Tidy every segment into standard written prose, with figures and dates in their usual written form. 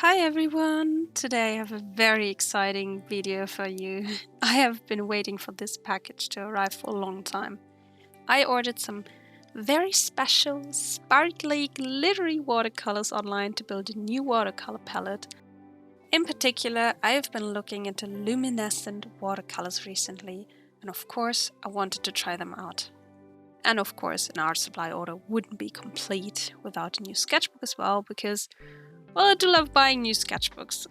Hi everyone! Today I have a very exciting video for you. I have been waiting for this package to arrive for a long time. I ordered some very special, sparkly, glittery watercolors online to build a new watercolor palette. In particular, I have been looking into luminescent watercolors recently, and of course I wanted to try them out. And of course, an art supply order wouldn't be complete without a new sketchbook as well, because well, I do love buying new sketchbooks.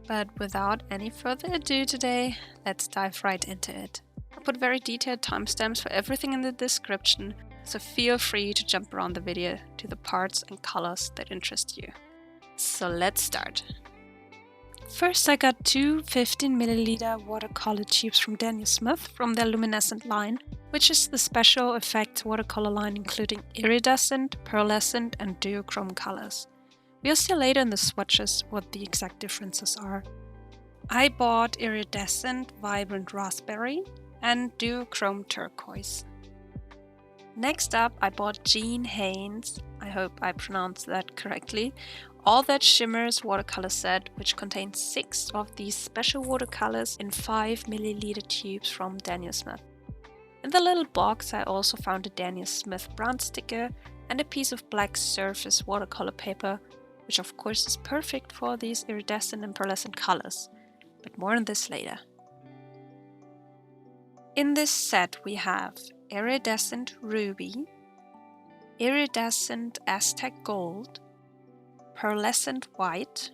But without any further ado today, let's dive right into it. I put very detailed timestamps for everything in the description, so feel free to jump around the video to the parts and colors that interest you. So let's start. First I got two 15ml watercolor tubes from Daniel Smith from their luminescent line, which is the special effects watercolor line including iridescent, pearlescent and duochrome colors. We'll see later in the swatches what the exact differences are. I bought Iridescent Vibrant Raspberry and Duochrome Turquoise. Next up I bought Haines, I hope I pronounced that correctly, All That Shimmers watercolor set, which contains 6 of these special watercolors in 5ml tubes from Daniel Smith. In the little box I also found a Daniel Smith brand sticker and a piece of black surface watercolor paper, which of course is perfect for these iridescent and pearlescent colors, but more on this later. In this set we have Iridescent Ruby, Iridescent Aztec-Gold, Pearlescent White,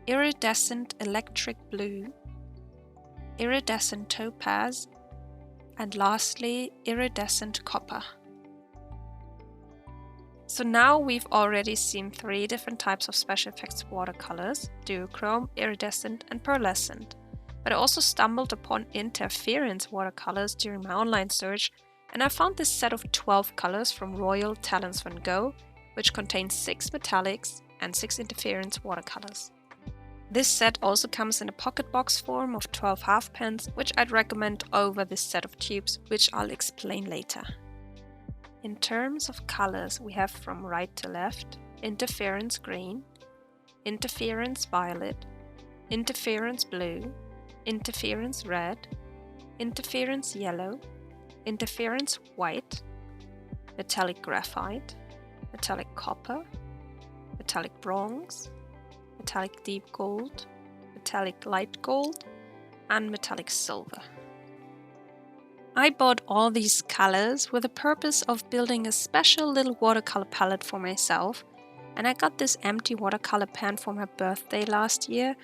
Iridescent Electric Blue, Iridescent Topaz, and lastly Iridescent Copper. So now we've already seen 3 different types of special effects watercolors, duochrome, iridescent and pearlescent. But I also stumbled upon interference watercolors during my online search, and I found this set of 12 colors from Royal Talents Van Gogh, which contains 6 metallics and 6 interference watercolors. This set also comes in a pocket box form of 12 half pens, which I'd recommend over this set of tubes, which I'll explain later. In terms of colors, we have from right to left, Interference Green, Interference Violet, Interference Blue, Interference Red, Interference Yellow, Interference White, Metallic Graphite, Metallic Copper, Metallic Bronze, Metallic Deep Gold, Metallic Light Gold, and Metallic Silver. I bought all these colors with the purpose of building a special little watercolor palette for myself, and I got this empty watercolor pan for my birthday last year,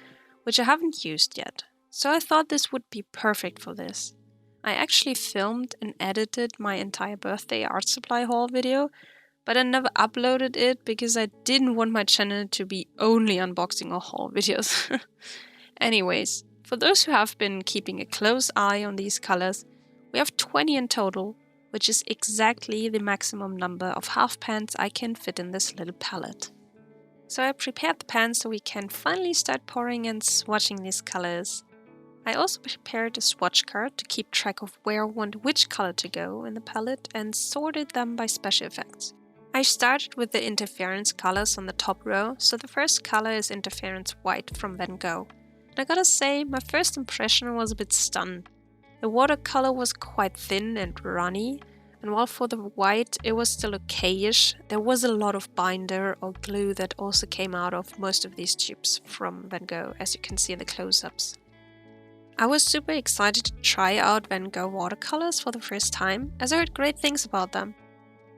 which I haven't used yet, so I thought this would be perfect for this. I actually filmed and edited my entire birthday art supply haul video, but I never uploaded it because I didn't want my channel to be only unboxing or haul videos. Anyways, for those who have been keeping a close eye on these colors, we have 20 in total, which is exactly the maximum number of half pans I can fit in this little palette. So I prepared the pans so we can finally start pouring and swatching these colors. I also prepared a swatch card to keep track of where I want which color to go in the palette and sorted them by special effects. I started with the interference colors on the top row, so the first color is Interference White from Van Gogh. And I gotta say, my first impression was a bit stunned. The watercolor was quite thin and runny, and while for the white it was still okayish, there was a lot of binder or glue that also came out of most of these tubes from Van Gogh, as you can see in the close-ups. I was super excited to try out Van Gogh watercolors for the first time, as I heard great things about them.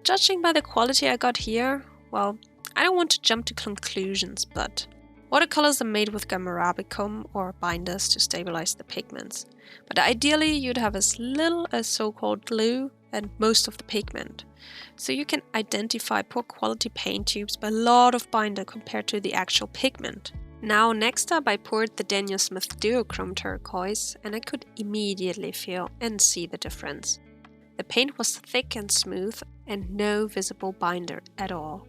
Judging by the quality I got here, well, I don't want to jump to conclusions, but watercolors are made with gum arabicum or binders to stabilize the pigments. But ideally you'd have as little as so-called glue and most of the pigment. So you can identify poor quality paint tubes by a lot of binder compared to the actual pigment. Now next up I poured the Daniel Smith Duochrome Turquoise and I could immediately feel and see the difference. The paint was thick and smooth and no visible binder at all.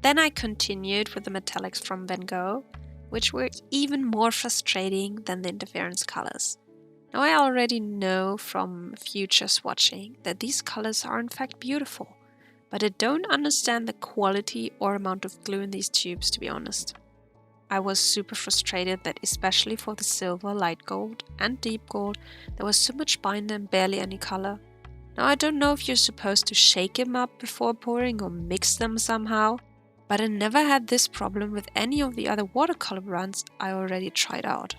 Then I continued with the metallics from Van Gogh, which were even more frustrating than the interference colors. Now I already know from future swatching that these colors are in fact beautiful, but I don't understand the quality or amount of glue in these tubes, to be honest. I was super frustrated that especially for the silver, light gold and deep gold, there was so much binder and barely any color. Now I don't know if you're supposed to shake them up before pouring or mix them somehow, but I never had this problem with any of the other watercolor brands I already tried out.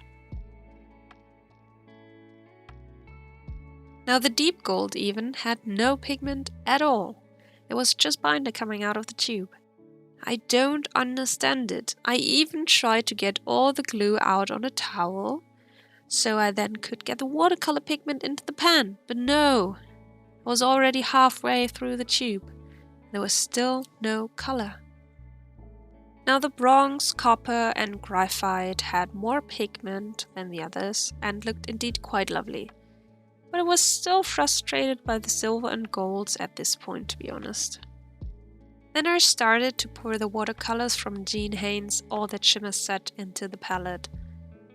Now the deep gold even had no pigment at all. It was just binder coming out of the tube. I don't understand it. I even tried to get all the glue out on a towel, so I then could get the watercolor pigment into the pan, but no! I was already halfway through the tube. There was still no color. Now the bronze, copper and graphite had more pigment than the others and looked indeed quite lovely. But I was still frustrated by the silver and golds at this point, to be honest. Then I started to pour the watercolors from Haines' All That Shimmers set into the palette.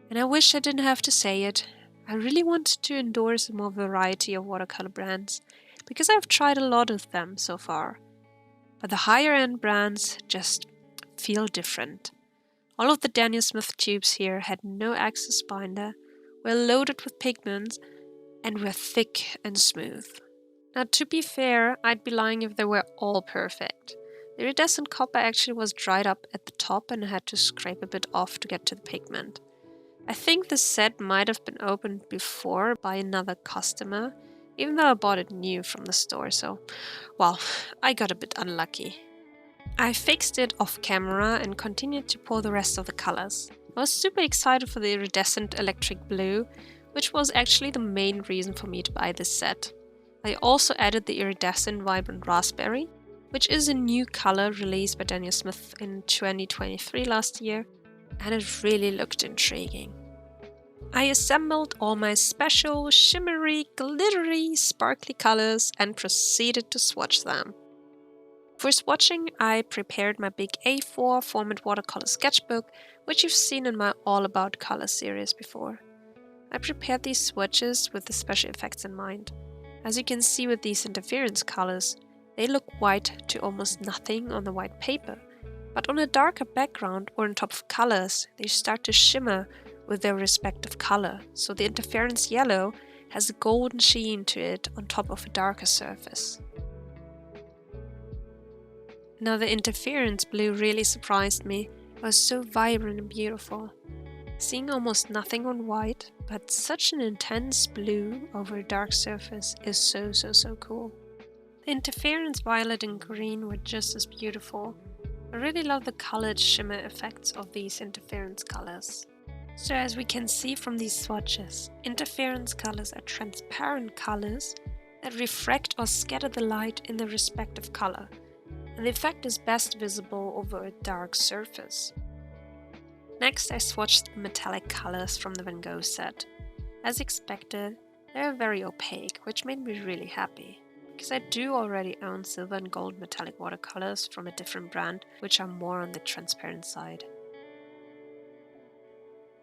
And I wish I didn't have to say it, I really wanted to endorse a more variety of watercolor brands, because I've tried a lot of them so far. But the higher end brands just feel different. All of the Daniel Smith tubes here had no excess binder, were loaded with pigments, and were thick and smooth. Now to be fair, I'd be lying if they were all perfect. The iridescent copper actually was dried up at the top and I had to scrape a bit off to get to the pigment. I think the set might have been opened before by another customer, even though I bought it new from the store, so, well, I got a bit unlucky. I fixed it off camera and continued to pour the rest of the colors. I was super excited for the iridescent electric blue, which was actually the main reason for me to buy this set. I also added the Iridescent Vibrant Raspberry, which is a new color released by Daniel Smith in 2023 last year, and it really looked intriguing. I assembled all my special, shimmery, glittery, sparkly colors and proceeded to swatch them. For swatching, I prepared my big A4 format watercolor sketchbook, which you've seen in my All About Color series before. I prepared these swatches with the special effects in mind. As you can see with these interference colors, they look white to almost nothing on the white paper, but on a darker background or on top of colors, they start to shimmer with their respective color, so the interference yellow has a golden sheen to it on top of a darker surface. Now the interference blue really surprised me. It was so vibrant and beautiful. Seeing almost nothing on white, but such an intense blue over a dark surface is so cool. The interference violet and green were just as beautiful. I really love the colored shimmer effects of these interference colors. So as we can see from these swatches, interference colors are transparent colors that refract or scatter the light in the respective color, and the effect is best visible over a dark surface. Next, I swatched the metallic colors from the Van Gogh set. As expected, they are very opaque, which made me really happy, because I do already own silver and gold metallic watercolors from a different brand, which are more on the transparent side.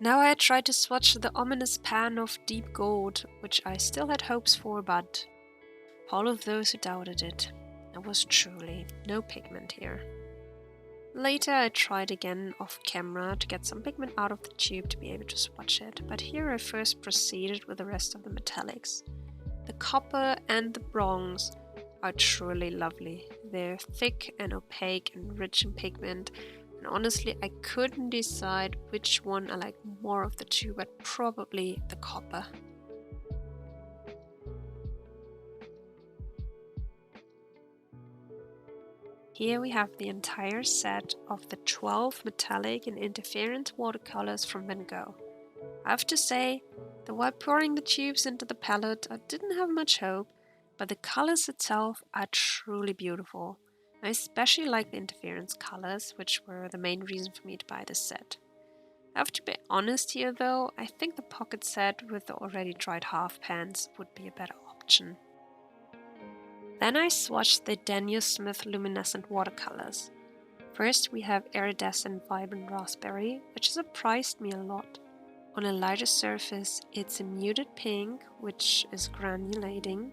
Now I tried to swatch the ominous pan of deep gold, which I still had hopes for, but for all of those who doubted it, there was truly no pigment here. Later I tried again off camera to get some pigment out of the tube to be able to swatch it, but here I first proceeded with the rest of the metallics. The copper and the bronze are truly lovely. They're thick and opaque and rich in pigment, and honestly I couldn't decide which one I like more of the two, but probably the copper. Here we have the entire set of the 12 metallic and interference watercolors from Van Gogh. I have to say that while pouring the tubes into the palette, I didn't have much hope, but the colors itself are truly beautiful. I especially like the interference colors, which were the main reason for me to buy this set. I have to be honest here though, I think the pocket set with the already dried half pans would be a better option. Then I swatched the Daniel Smith luminescent watercolors. First we have Iridescent Vibrant Raspberry, which surprised me a lot. On a lighter surface it's a muted pink, which is granulating,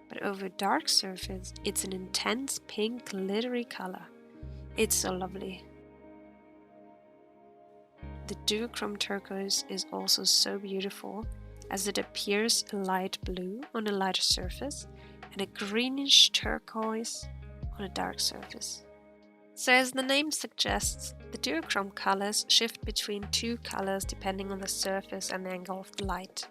but over a dark surface it's an intense pink glittery color. It's so lovely. the Duochrome Turquoise is also so beautiful, as it appears a light blue on a lighter surface and a greenish turquoise on a dark surface. So as the name suggests, the duochrome colors shift between two colors depending on the surface and the angle of the light.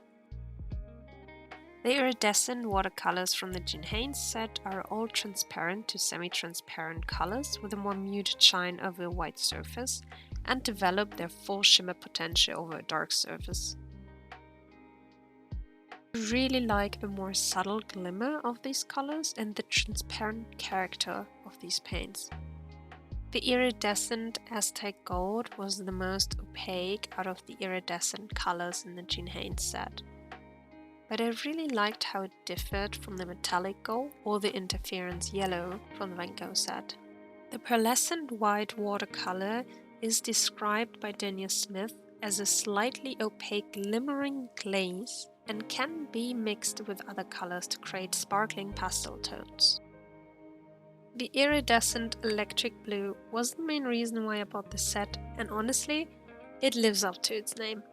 The iridescent watercolors from the Haines set are all transparent to semi-transparent colors with a more muted shine over a white surface and develop their full shimmer potential over a dark surface. I really like the more subtle glimmer of these colors and the transparent character of these paints. The iridescent Aztec-Gold was the most opaque out of the iridescent colors in the Haines set. But I really liked how it differed from the Metallic Gold or the Interference Yellow from the Van Gogh set. The Pearlescent White watercolor is described by Daniel Smith as a slightly opaque glimmering glaze and can be mixed with other colors to create sparkling pastel tones. The iridescent electric blue was the main reason why I bought this set, and honestly, it lives up to its name.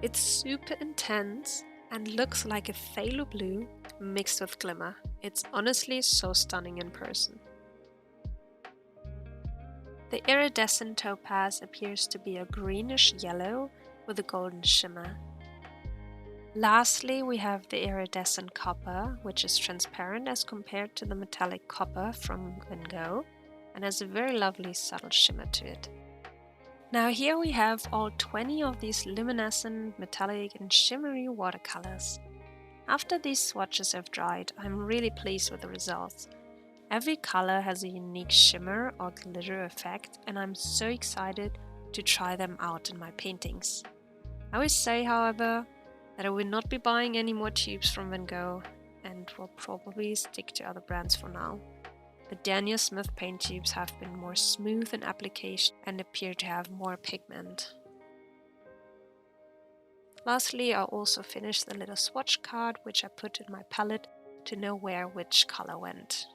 It's super intense and looks like a phthalo blue mixed with glimmer. It's honestly so stunning in person. The iridescent Topaz appears to be a greenish yellow with a golden shimmer. Lastly, we have the iridescent Copper, which is transparent as compared to the metallic Copper from Van Gogh and has a very lovely subtle shimmer to it. Now here we have all 20 of these luminescent, metallic and shimmery watercolors. After these swatches have dried, I'm really pleased with the results. Every color has a unique shimmer or glitter effect, and I'm so excited to try them out in my paintings. I will say, however, that I will not be buying any more tubes from Van Gogh and will probably stick to other brands for now. The Daniel Smith paint tubes have been more smooth in application and appear to have more pigment. Lastly, I also finished the little swatch card which I put in my palette to know where which color went.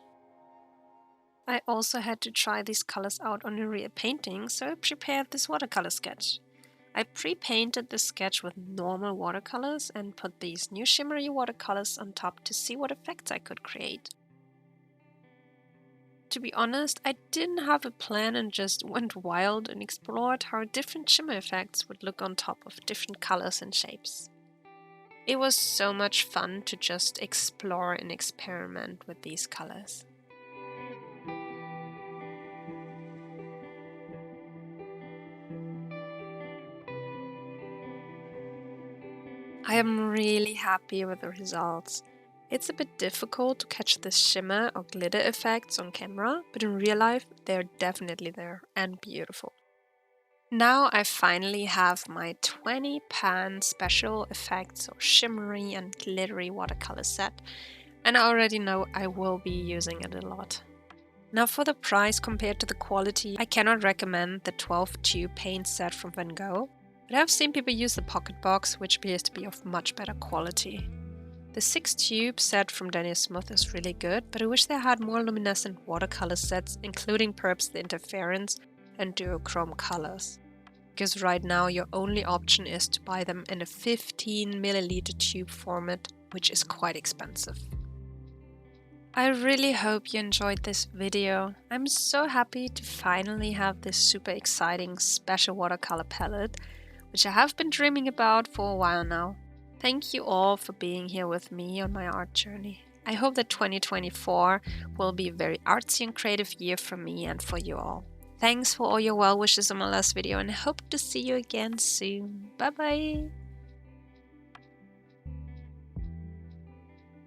I also had to try these colors out on a real painting, so I prepared this watercolor sketch. I pre-painted the sketch with normal watercolors and put these new shimmery watercolors on top to see what effects I could create. To be honest, I didn't have a plan and just went wild and explored how different shimmer effects would look on top of different colors and shapes. It was so much fun to just explore and experiment with these colors. I am really happy with the results. It's a bit difficult to catch the shimmer or glitter effects on camera, but in real life they're definitely there and beautiful. Now I finally have my 20 pan special effects or shimmery and glittery watercolor set, and I already know I will be using it a lot. Now for the price compared to the quality, I cannot recommend the 12 tube paint set from Van Gogh, but I've seen people use the pocket box, which appears to be of much better quality. The 6 tube set from Daniel Smith is really good, but I wish they had more luminescent watercolor sets, including perhaps the Interference and Duochrome colors. Because right now your only option is to buy them in a 15 ml tube format, which is quite expensive. I really hope you enjoyed this video. I'm so happy to finally have this super exciting special watercolor palette, which I have been dreaming about for a while now. Thank you all for being here with me on my art journey. I hope that 2024 will be a very artsy and creative year for me and for you all. Thanks for all your well wishes on my last video, and I hope to see you again soon. Bye bye!